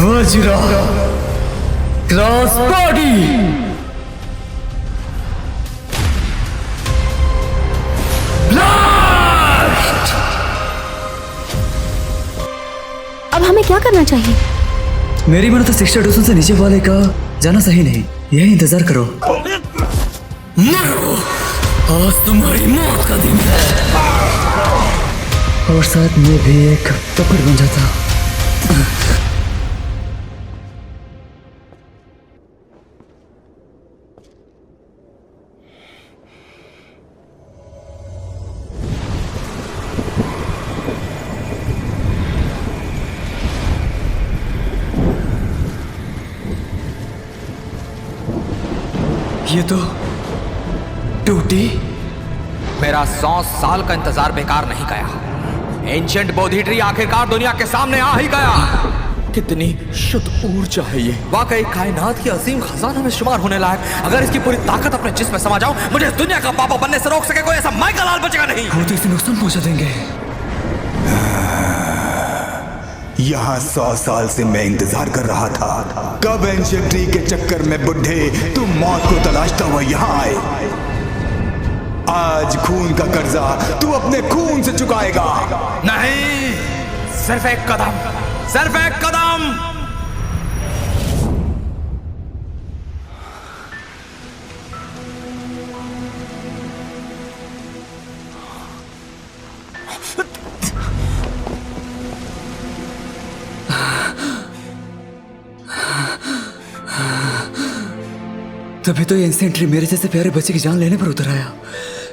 वज्र cross body blast. अब हमें क्या करना चाहिए? मेरी मानो तो 62 से नीचे वाले का जाना सही नहीं, यही इंतजार करो। मरो, आज तुम्हारी मौत का दिन है। और साथ में भी एक टुकड़ बन जाता। ये तो टूटी। मेरा 100 साल का इंतजार बेकार नहीं गया। एंशिएंट बोधि ट्री आखिरकार दुनिया के सामने आ ही गया। कितनी शुद्ध ऊर्जा है ये, वाकई कायनात की अजीम खजाना में शुमार होने लायक। अगर इसकी पूरी ताकत अपने जिस्म में समा जाऊं, मुझे इस दुनिया का पापा बनने से रोक सके कोई ऐसा माइकल लाल बचेगा नहीं। वो तो इसे नुकसान पहुंचा देंगे। यहाँ 100 साल से मैं इंतजार कर रहा था, कब एंशिएंट ट्री के चक्कर में बुढ़े तुम मौत को तलाशता हुआ यहाँ आए। आज खून का कर्जा तू अपने खून से चुकाएगा। नहीं, सिर्फ एक कदम, सिर्फ एक कदम। तभी तो ये एंशिएंट ट्री मेरे जैसे प्यारे बच्चे की जान लेने पर उतर आया,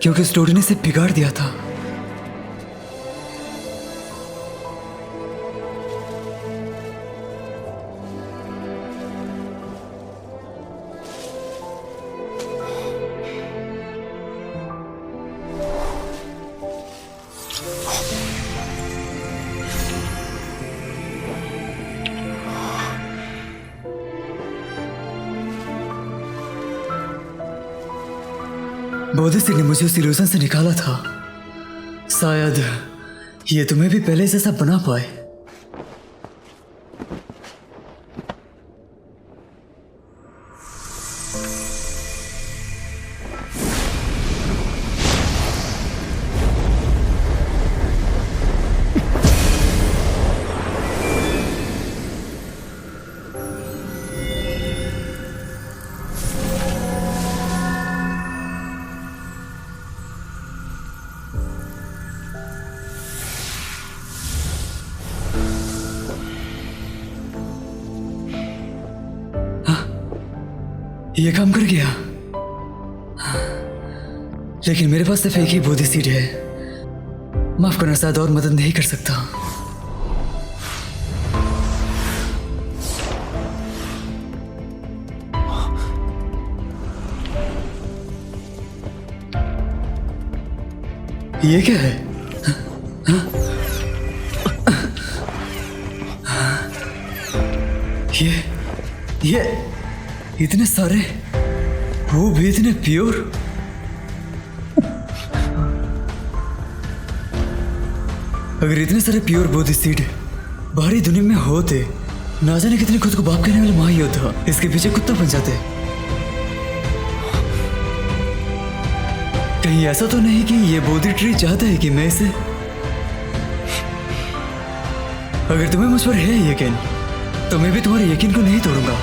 क्योंकि उस टोडी ने इसे बिगाड़ दिया था। बोधिसत्व ने मुझे उस इल्यूजन से निकाला था। शायद ये तुम्हें भी पहले जैसा बना पाए। ये काम कर गया, लेकिन मेरे पास सिर्फ एक ही बोधि सीड है। माफ करना, शायद और मदद नहीं कर सकता। ये क्या है? ये इतने सारे, वो भी इतने प्योर। अगर इतने सारे प्योर बोधि सीड बाहरी दुनिया में होते, ना जाने कितने खुद को बाप कहने वाले महायोद्धा इसके पीछे कुत्ता बन जाते। कहीं ऐसा तो नहीं कि ये बोधि ट्री चाहता है कि मैं इसे, अगर तुम्हें मुझ पर है यकीन तो मैं भी तुम्हारे यकीन को नहीं तोड़ूंगा।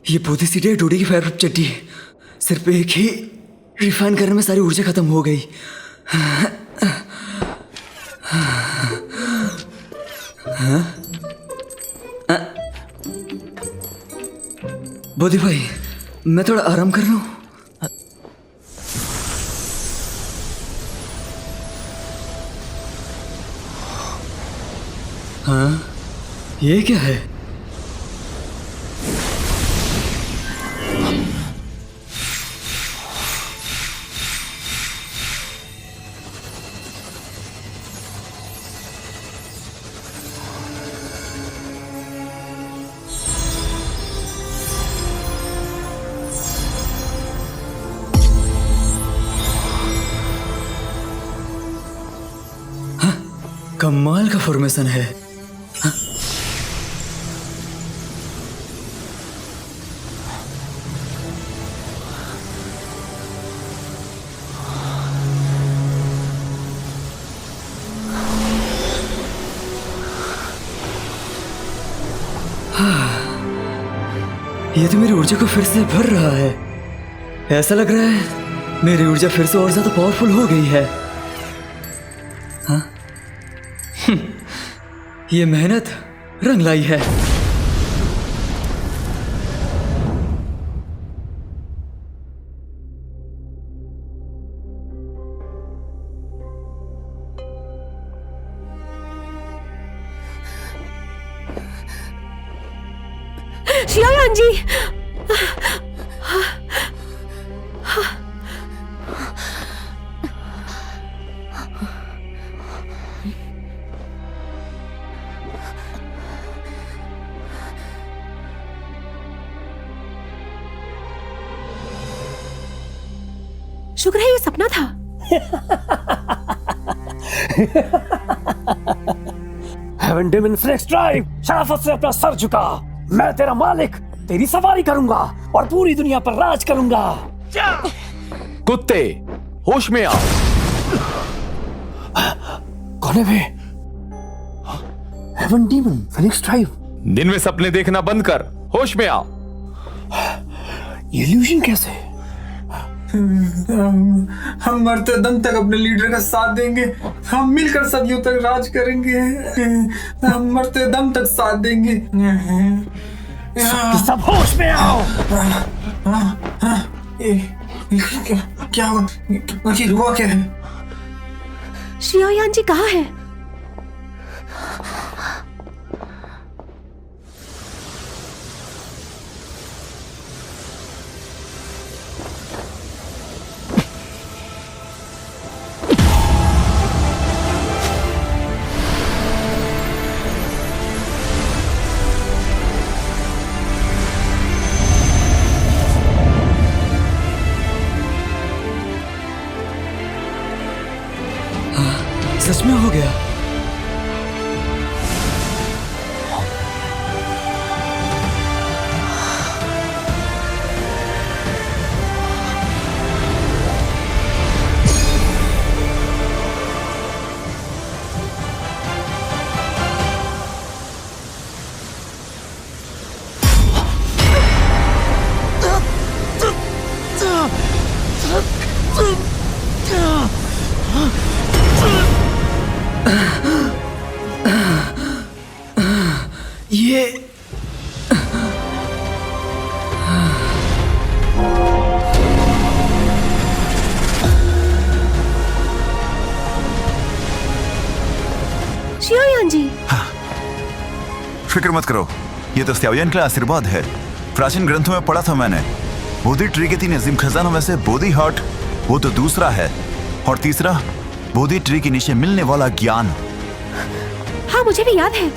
ये बोधि सीड है डोडी की फायर चट्टी। सिर्फ एक ही रिफाइन करने में सारी ऊर्जा खत्म हो गई। बोधि भाई, मैं थोड़ा आराम कर लूं। हाँ, ये क्या है? कमाल का फॉर्मेशन है। हाँ? ये तो मेरी ऊर्जा को फिर से भर रहा है। ऐसा लग रहा है मेरी ऊर्जा फिर से और ज्यादा पावरफुल हो गई है। हाँ? ये मेहनत रंग लाई है। शियायान जी, शुक्र है ये सपना था। हेवन डेमन फ्लेक्स ड्राइव, शराफत से अपना सर झुका। मैं तेरा मालिक, तेरी सवारी करूंगा और पूरी दुनिया पर राज करूंगा। कुत्ते, होश में आओ। कौन है वे? हेवन डेमन फ्लेक्स ड्राइव। दिन में सपने देखना बंद कर, होश में आओ। ये इल्यूजन कैसे? हम मरते दम तक अपने लीडर का साथ देंगे। हम मिलकर सदियों तक राज करेंगे। हम मरते दम तक साथ देंगे। सब होश में आओ। क्या हुआ? आखिर हुआ क्या है? शियायान जी कहाँ है? सच में हो गया। ये शियायान जी, फिक्र मत करो, ये तो स्याओयान का आशीर्वाद है। प्राचीन ग्रंथों में पढ़ा था मैंने, बोधि ट्री के 3 अजीम खजानों में से बोधि हार्ट वो तो दूसरा है, और तीसरा बोधि ट्री के नीचे मिलने वाला ज्ञान। हाँ मुझे भी याद है।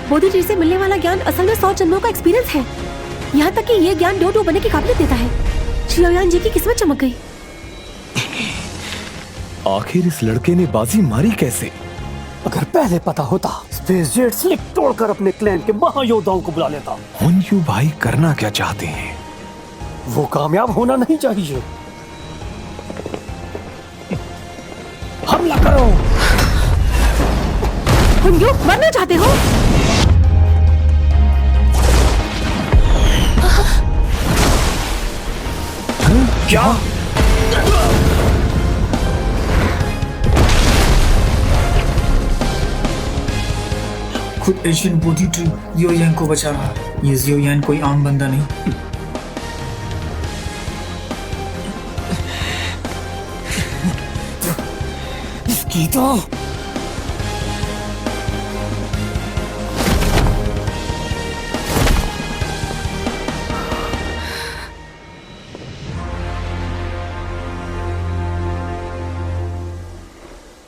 बोधि ट्री से मिलने वाला ज्ञान असल में 100 जन्मों का एक्सपीरियंस है। यहाँ तक कि ये ज्ञान डो बनने की काबिलियत देता है। शियायान जी की किस्मत चमक गई। आखिर इस लड़के ने बाजी मारी कैसे? अगर पहले पता होता, स्पेस जेट स्लिप तोड़कर अपने क्लैन के महायोद्धाओं को बुला लेता। हुनयू भाई करना क्या चाहते हैं? वो कामयाब होना नहीं चाहिए। हमला करो। हुनयू, मरना चाहते हो? क्या? खुद एशियन बोधि ट्री जियोयान को बचा रहा है। ये जियोयान कोई आम बंदा नहीं। इसकी तो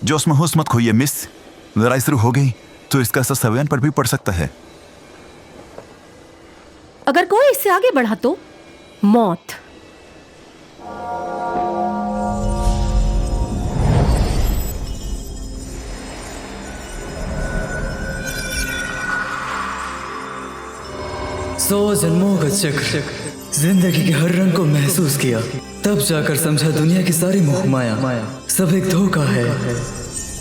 जो उसमें होश मत खोइए मिस। लड़ाई शुरू हो गई तो इसका असर सवियन पर भी पड़ सकता है। अगर कोई इससे आगे बढ़ा तो मौत। सौ जन्मों का चक्र, जिंदगी के हर रंग को महसूस किया, तब जाकर समझा दुनिया की सारी मोह माया सब एक धोखा है।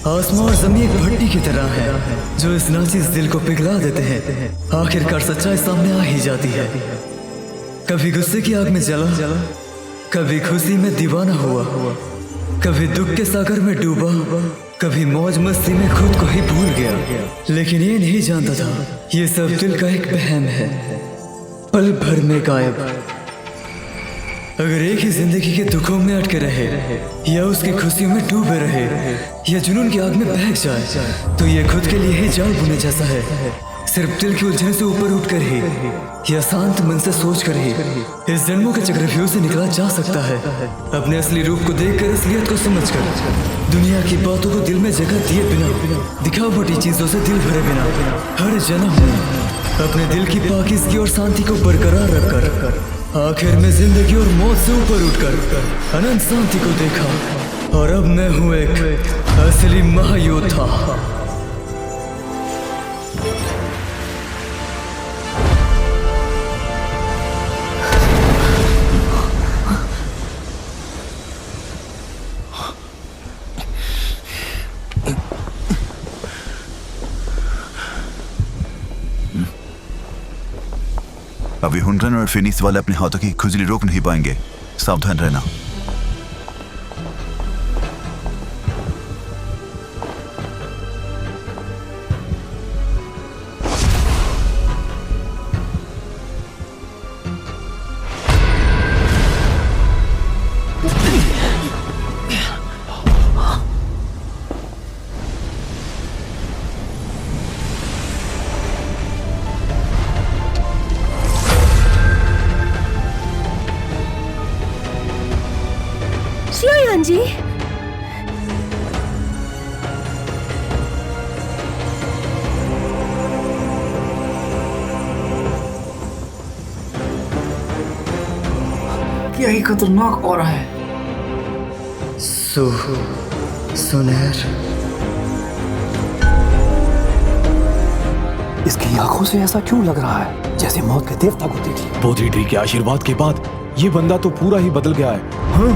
आसमां और जमीन एक भट्टी की तरह है जो इस नाचीज दिल को पिघला देते हैं। आखिरकार सच्चाई सामने आ ही जाती है। कभी गुस्से की आग में जला, कभी खुशी में दीवाना हुआ, कभी दुख के सागर में डूबा, कभी मौज मस्ती में खुद को ही भूल गया। लेकिन ये नहीं जानता था ये सब दिल का एक वहम है, पल भर में गायब। अगर एक ही जिंदगी के दुखों में अटके रहे या उसकी खुशियों में डूबे रहे या जुनून की आग में बहक जाए तो ये खुद के लिए ही जाल बुने जैसा है। सिर्फ दिल की उलझन से ऊपर उठकर ही या शांत मन से सोचकर ही इस जन्मों के चक्रव्यूह से निकला जा सकता है। अपने असली रूप को देखकर, असलियत को समझकर, दुनिया की बातों को दिल में जगह दिए बिना, दिखावटी चीजों से दिल भरे बिना, हर जन्म में अपने दिल की पाकीज़गी और शांति को बरकरार रखकर आखिर में जिंदगी और मौत से ऊपर उठकर अनंत शांति को देखा। और अब मैं हूँ एक असली महायोद्धा। अभी हुनरन और फिनिक्स वाले अपने हाथों की खुजली रोक नहीं पाएंगे। सावधान रहना। जी क्या ही खतरनाक हो रहा है। सुनहर, इसकी आंखों से ऐसा क्यों लग रहा है जैसे मौत के देवता को देख लिया। बोधी ट्री के आशीर्वाद के बाद ये बंदा तो पूरा ही बदल गया है। हाँ?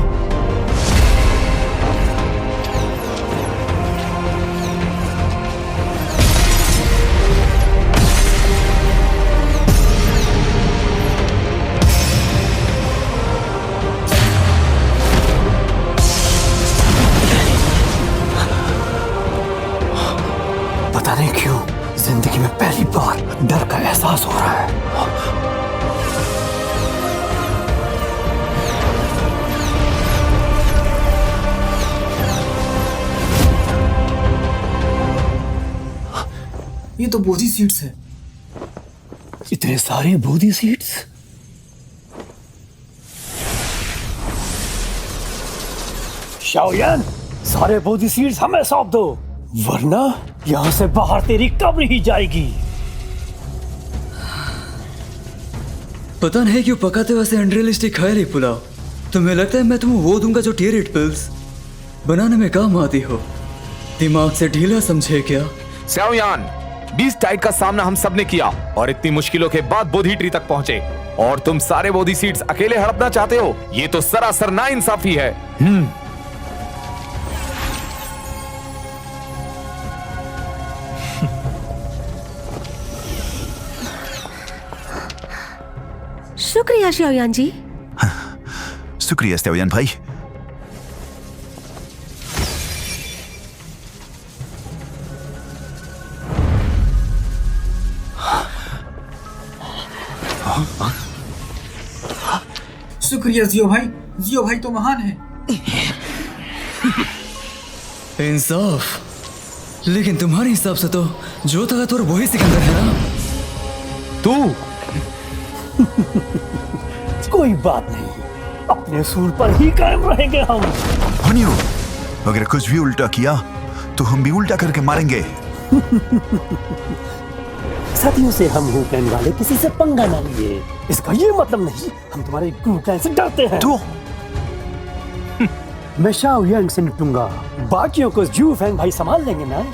पता नहीं क्यों जिंदगी में पहली बार डर का एहसास हो रहा है। ये तो बोधी सीड्स है। इतने सारे बोधी सीड्स। शाओयान, सारे बोधी सीड्स हमें सौंप दो, वरना यहां से बाहर तेरी कब्र ही जाएगी। पता नहीं क्यों पकाते वैसे अनरियलिस्टिक ख्याल ही पुलाव। तुम्हें लगता है मैं तुम्हें वो दूंगा जो टियर इट पिल्स बनाने में काम आती हो? दिमाग से ढीला समझे क्या? शाओयान, 20 टाइट का सामना हम सब ने किया और इतनी मुश्किलों के बाद बोधी ट्री तक पहुंचे, और तुम सारे बोधी सीड्स अकेले हड़पना चाहते हो? ये तो सरासर नाइंसाफी है। शुक्रिया शाओयान जी। शुक्रिया शाओयान भाई। शुक्रिया जियो भाई। जियो भाई तो महान है। इंसाफ। लेकिन तुम्हारे हिसाब से तो जो ताकतवर वही सिकंदर है ना? तू कोई बात नहीं, अपने सूर पर ही कायम रहेंगे हम। हनियो, अगर कुछ भी उल्टा किया तो हम भी उल्टा करके मारेंगे। सदियों से हम हु क्लैन वाले किसी से पंगा ना लिए, इसका ये मतलब नहीं हम तुम्हारे गु क्लैन से डरते हैं। तो मैं शाओ यांग से निपटूंगा, बाकियों को जू फैंग भाई संभाल लेंगे ना।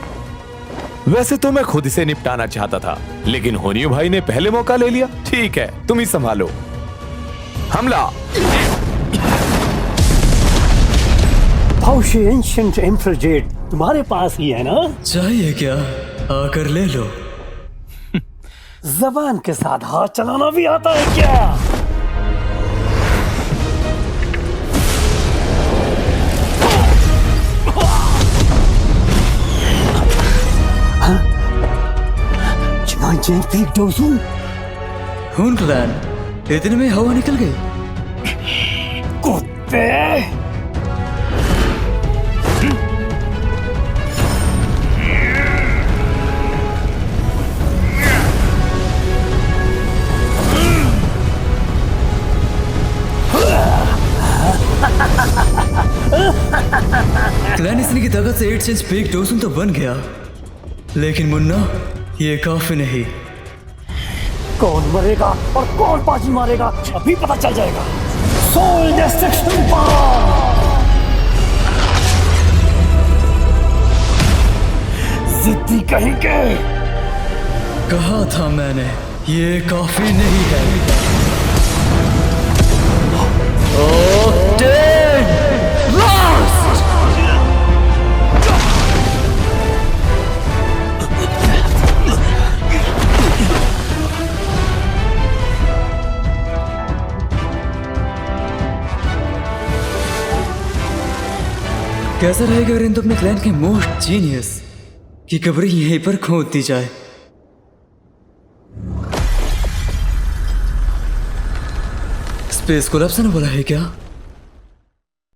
वैसे तो मैं खुद से निपटाना चाहता था, लेकिन होनियो भाई ने पहले मौका ले लिया। ठीक है, तुम ही संभालो। हमला। फाउशी एंशिएंट एम्परर जेड तुम्हारे पास ही है ना? चाहिए क्या? आकर ले लो। जबान के साथ हाथ चलाना भी आता है क्या? खून क्लैन, इतने में हवा निकल गई। कुत्ते! क्लैन इसने की ताकत से 8 सेंस पीक डोसुन तो बन गया, लेकिन मुन्ना ये काफी नहीं। कौन मरेगा और कौन बाजी मारेगा अभी पता चल जाएगा। Soul destruction power! जिद्दी कहेंगे। कहा था मैंने, ये काफी नहीं है। कैसा रहेगा अगर इन तो अपने क्लैन के मोस्ट जीनियस की कब्र यहीं पर खोद दी जाए। स्पेस कोलैप्स ने बोला है क्या?